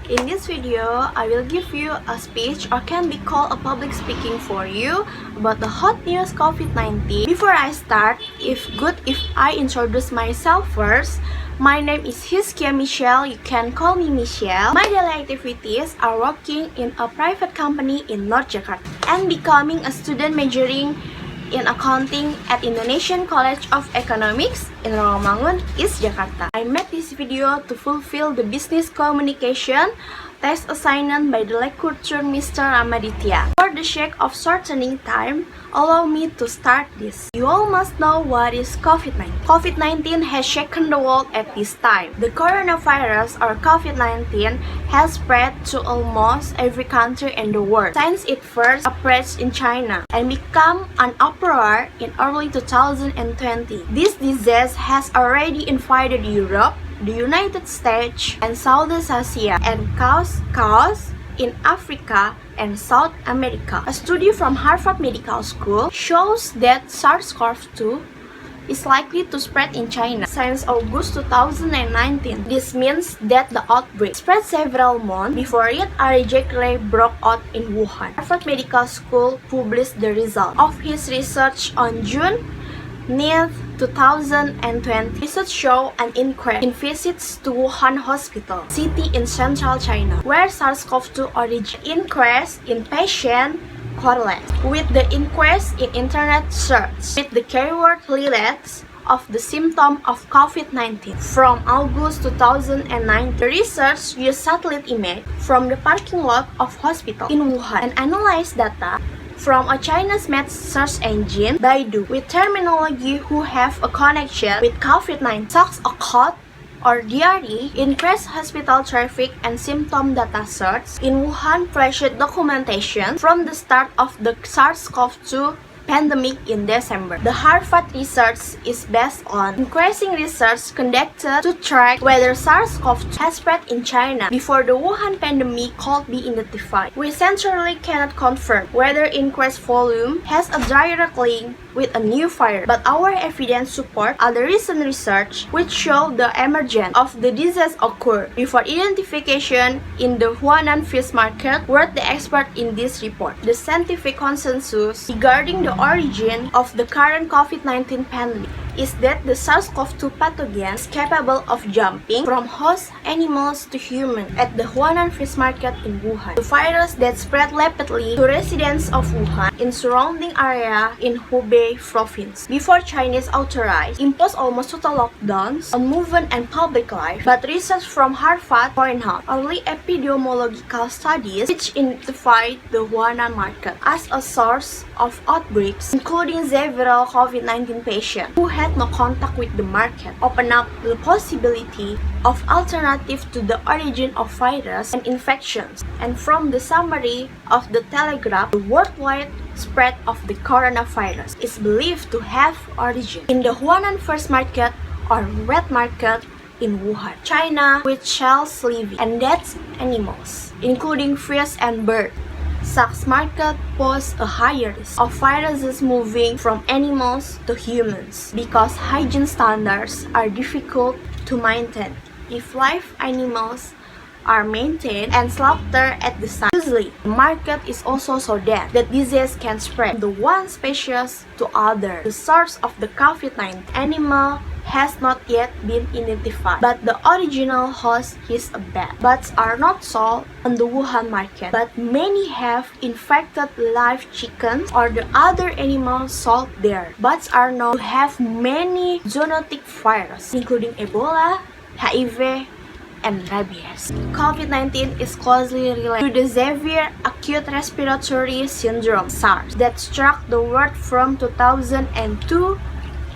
In this video, I will give you a speech or can be called a public speaking for you about the hot news COVID-19. Before I start, if I introduce myself first. My name is Hizkia Michellee, you can call me Michelle. My daily activities are working in a private company in North Jakarta and becoming a student majoring in accounting at Indonesian College of Economics in Rawamangun, East Jakarta. I made this video to fulfill the business communication test assignment by the lecturer Mr. Ramaditya. For the sake of shortening time, allow me to start this. You all must know what is COVID-19. COVID-19 has shaken the world at this time. The coronavirus or COVID-19 has spread to almost every country in the world since it first appeared in China and became an uproar in early 2020. This disease has already invaded Europe, the United States, and Southeast Asia and caused chaos in Africa and South America. A study from Harvard Medical School shows that SARS-CoV-2 is likely to spread in China since August 2019. This means that the outbreak spread several months before it allegedly broke out in Wuhan. Harvard Medical School published the result of his research on June 9, 2020. Research showed an increase in visits to Wuhan Hospital, city in central China, where SARS-CoV-2 originated. Increase in patient correlates with the increase in internet search with the keyword relates of the symptom of COVID-19. From August 2009, the research used satellite image from the parking lot of hospital in Wuhan and analyzed data from a Chinese-made search engine, Baidu, with terminology who have a connection with COVID-19, such a cold or diarrhea, increased hospital traffic and symptom data search in Wuhan pressured documentation from the start of the SARS-CoV-2 pandemic in December. The Harvard research is based on increasing research conducted to track whether SARS-CoV-2 has spread in China before the Wuhan pandemic could be identified. We centrally cannot confirm whether increased volume has a direct link with a new virus, but our evidence supports other recent research which show the emergence of the disease occurred before identification in the Huanan fish market, wrote the expert in this report. The scientific consensus regarding the origin of the current COVID-19 pandemic is that the SARS-CoV-2 pathogen is capable of jumping from host animals to humans at the Huanan fish market in Wuhan. The virus that spread rapidly to residents of Wuhan in surrounding area in Hubei province. Before Chinese authorities imposed almost total lockdowns on movement and public life, but research from Harvard point out early epidemiological studies which identified the Huanan market as a source of outbreaks, including several COVID-19 patients who had no contact with the market, open up the possibility of alternative to the origin of virus and infections. And from the summary of the Telegraph, the worldwide spread of the coronavirus is believed to have origin in the Huanan first market or wet market in Wuhan, China, with shells living and dead animals, including fish and birds. Such market pose a higher risk of viruses moving from animals to humans because hygiene standards are difficult to maintain if live animals are maintained and slaughtered at the same. Usually, the market is also so dead that disease can spread from the one species to other. The source of the COVID-19 animal has not yet been identified, but the original host is a bat. Bats are not sold on the Wuhan market, but many have infected live chickens or the other animals sold there. Bats are known to have many zoonotic viruses, including Ebola, HIV, and rabies. COVID-19 is closely related to the Severe Acute Respiratory Syndrome, SARS, that struck the world from 2002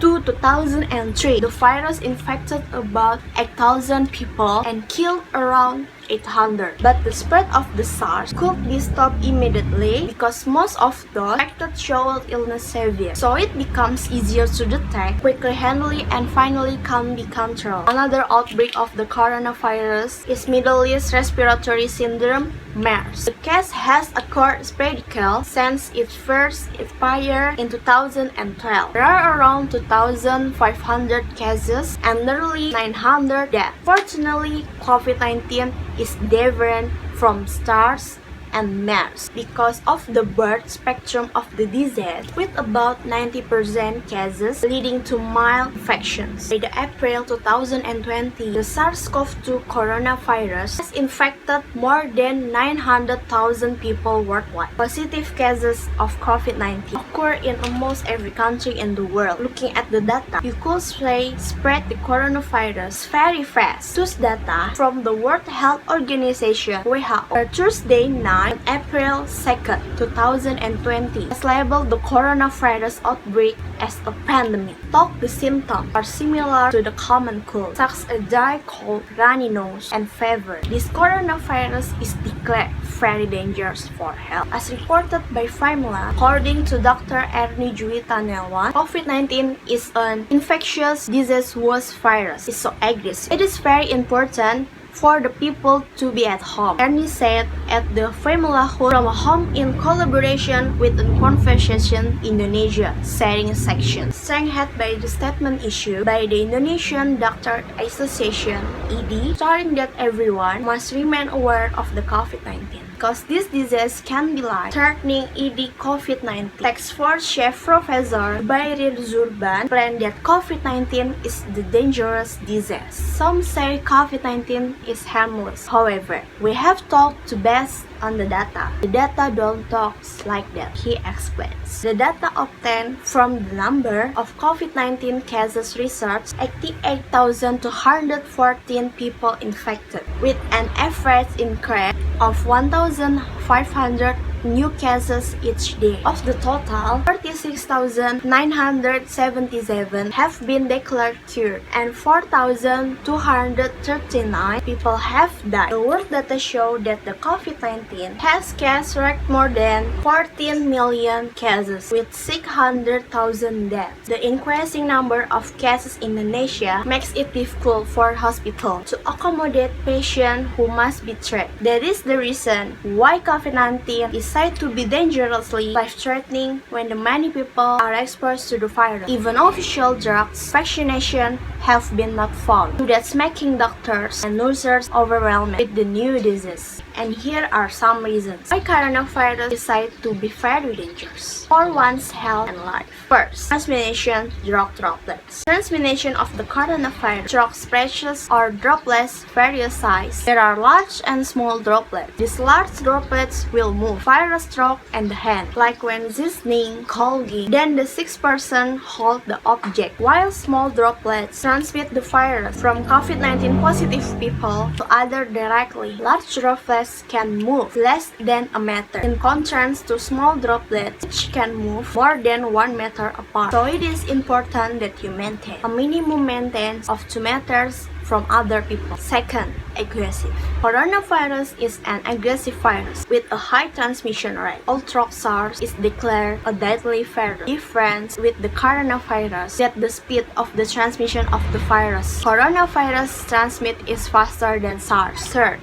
to 2003. The virus infected about 8,000 people and killed around 800. But the spread of the SARS could be stopped immediately because most of those infected showed illness severe. So it becomes easier to detect, quickly handle it, and finally can be controlled. Another outbreak of the coronavirus is Middle East Respiratory Syndrome, MERS. The case has occurred sporadically since it first appeared in 2012. There are around 2,500 cases and nearly 900 deaths. Fortunately, COVID-19 is different from SARS and MERS because of the broad spectrum of the disease, with about 90% cases leading to mild infections. By the April 2020, the SARS-CoV-2 coronavirus has infected more than 900,000 people worldwide. Positive cases of COVID-19 occur in almost every country in the world. Looking at the data, you could say spread the coronavirus very fast. Those data from the World Health Organization (WHO) on Thursday night on April 2nd, 2020 has labeled the coronavirus outbreak as a pandemic. The symptoms are similar to the common cold, such as dry cold, runny nose, and fever. This coronavirus is declared very dangerous for health. As reported by Famila, according to Dr. Ernie Juwita Nelwan, COVID-19 is an infectious disease whose virus is so aggressive. It is very important for the people to be at home. Ernie said at the Famila from a home in collaboration with the Conversation Indonesia sharing section. Strengthened by the statement issued by the Indonesian Doctor Association (ED), stating that everyone must remain aware of the COVID-19. Because this disease can be life-threatening, ED COVID-19 Task Force Chief Professor Bayrir Zurban claimed that COVID-19 is the dangerous disease. Some say COVID-19 is harmless. However, we have talked to base on the data. The data don't talk like that, he explains. The data obtained from the number of COVID-19 cases research 88,214 people infected, with an average increase of 1,500 new cases each day. Of the total, 36,977 have been declared cured and 4,239 people have died. The world data show that the COVID-19 has case ranked more than 14 million cases with 600,000 deaths. The increasing number of cases in Indonesia makes it difficult for hospitals to accommodate patients who must be treated. That is the reason why COVID-19 is said to be dangerously life-threatening when the many people are exposed to the virus. Even official drugs, vaccination have been not found. So that's making doctors and nurses overwhelmed with the new disease. And here are some reasons why coronavirus is said to be very dangerous for one's health and life. First, transmission through droplets. Transmission of the coronavirus through spreadsheets or droplets various size. There are large and small droplets. These large droplets will move virus through and the hand, like when sneezing, coughing. Then the sick person hold the object, while small droplets transmit the virus from COVID-19 positive people to others directly. Large droplets can move less than a meter, in contrast to small droplets which can move more than 1 meter apart. So it is important that you maintain a minimum maintenance of 2 meters from other people. Second, aggressive. Coronavirus is an aggressive virus with a high transmission rate. Although SARS is declared a deadly virus, difference with the coronavirus that the speed of the transmission of the virus. Coronavirus transmit is faster than SARS. Third,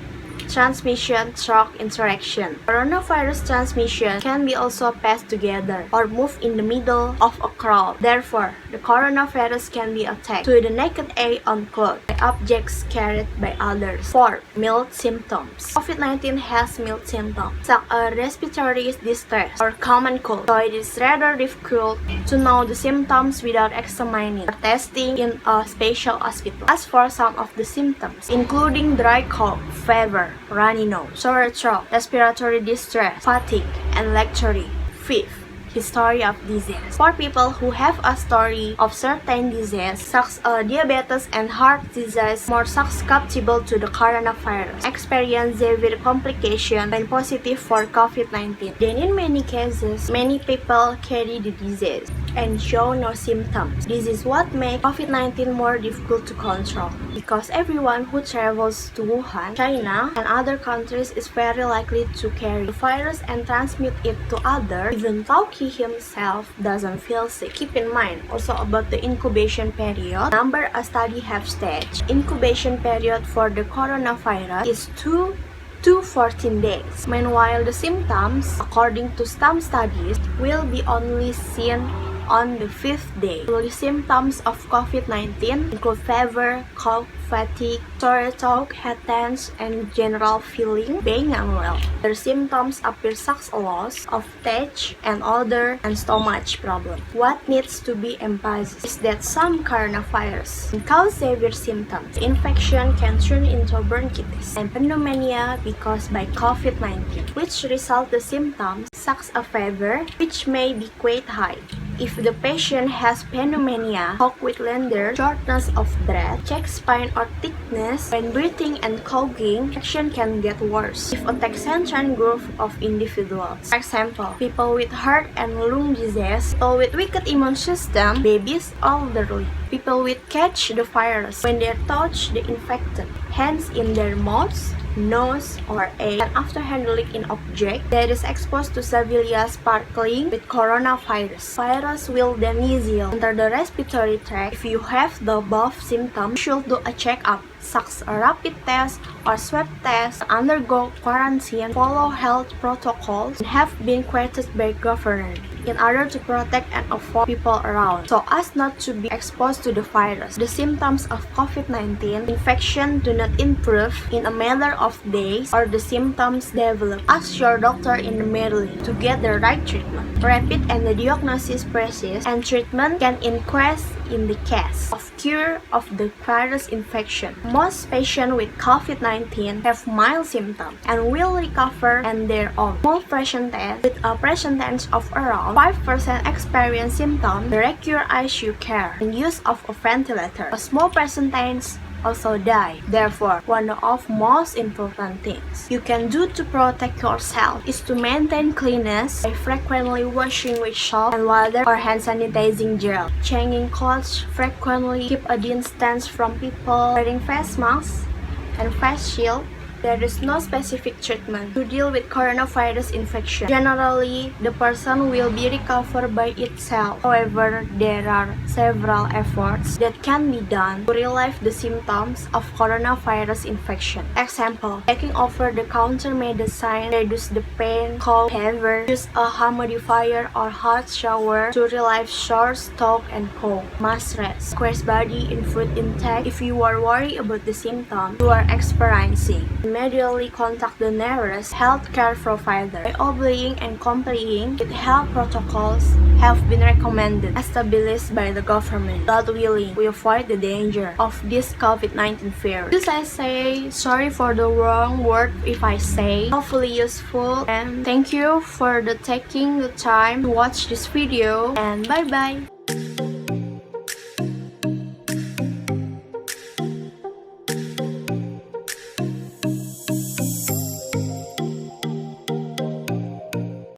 transmission through interaction. Coronavirus transmission can be also passed together or move in the middle of a crowd. Therefore, the coronavirus can be attacked to the naked eye on clothes by objects carried by others. Fourth, mild symptoms. COVID-19 has mild symptoms, such as respiratory distress or common cold, so it is rather difficult to know the symptoms without examining or testing in a special hospital. As for some of the symptoms, including dry cough, fever, runny nose, sore throat, respiratory distress, fatigue, and lethargy. Fifth, history of disease. For people who have a story of certain disease, such as diabetes and heart disease, more susceptible to the coronavirus, experience severe complications when positive for COVID-19. Then in many cases, many people carry the disease and show no symptoms. This is what makes COVID-19 more difficult to control, because everyone who travels to Wuhan, China, and other countries is very likely to carry the virus and transmit it to others, even though he himself doesn't feel sick. Keep in mind also about the incubation period. Number a study have staged. Incubation period for the coronavirus is 2 to 14 days. Meanwhile, the symptoms, according to some studies, will be only seen on the 5th day. The symptoms of COVID-19 include fever, cough, fatigue, sore throat, headache, and general feeling being unwell. The symptoms appear such as loss of taste and odor and stomach problem. What needs to be emphasized is that some coronavirus can cause severe symptoms. The infection can turn into bronchitis and pneumonia because by COVID-19, which result the symptoms such as fever, which may be quite high. If the patient has pneumonia, cough with lender, shortness of breath, chest pain or thickness when breathing and coughing, infection can get worse if attacks certain group of individuals. For example, people with heart and lung disease, people with weak immune system, babies, elderly, people with catch the virus when they touch the infected, hands in their mouths, nose, or eye, and after handling an object that is exposed to severe sparkling with coronavirus. Virus will then easily enter the respiratory tract. If you have the above symptoms, you should do a checkup, such as a rapid test or swab test, undergo quarantine, follow health protocols, and have been created by government in order to protect and avoid people around, so as not to be exposed to the virus. The symptoms of COVID-19 infection do not improve in a matter of days or the symptoms develop. Ask your doctor immediately to get the right treatment. Rapid and the diagnosis process and treatment can increase in the case of cure of the virus infection. Most patients with COVID-19 have mild symptoms and will recover on their own. Small percentage with a percentage of around 5% experience symptoms, the require ICU care and use of a ventilator. A small percentage also die. Therefore, one of most important things you can do to protect yourself is to maintain cleanliness by frequently washing with soap and water or hand sanitizing gel, changing clothes frequently, keep a distance from people, wearing face masks and face shield. There is no specific treatment to deal with coronavirus infection. Generally, the person will be recovered by itself. However, there are several efforts that can be done to relieve the symptoms of coronavirus infection. Example, taking over-the-counter medicine, reduce the pain, cough, fever, use a humidifier or hot shower to relieve sore throat and cough. Must rest, increase body and food intake if you are worried about the symptoms you are experiencing. Immediately contact the nearest healthcare provider. By obeying and complying with health protocols have been recommended, established by the government. God willing, we avoid the danger of this COVID-19 virus. As I say, sorry for the wrong word if I say, hopefully useful, and thank you for taking the time to watch this video, and bye bye.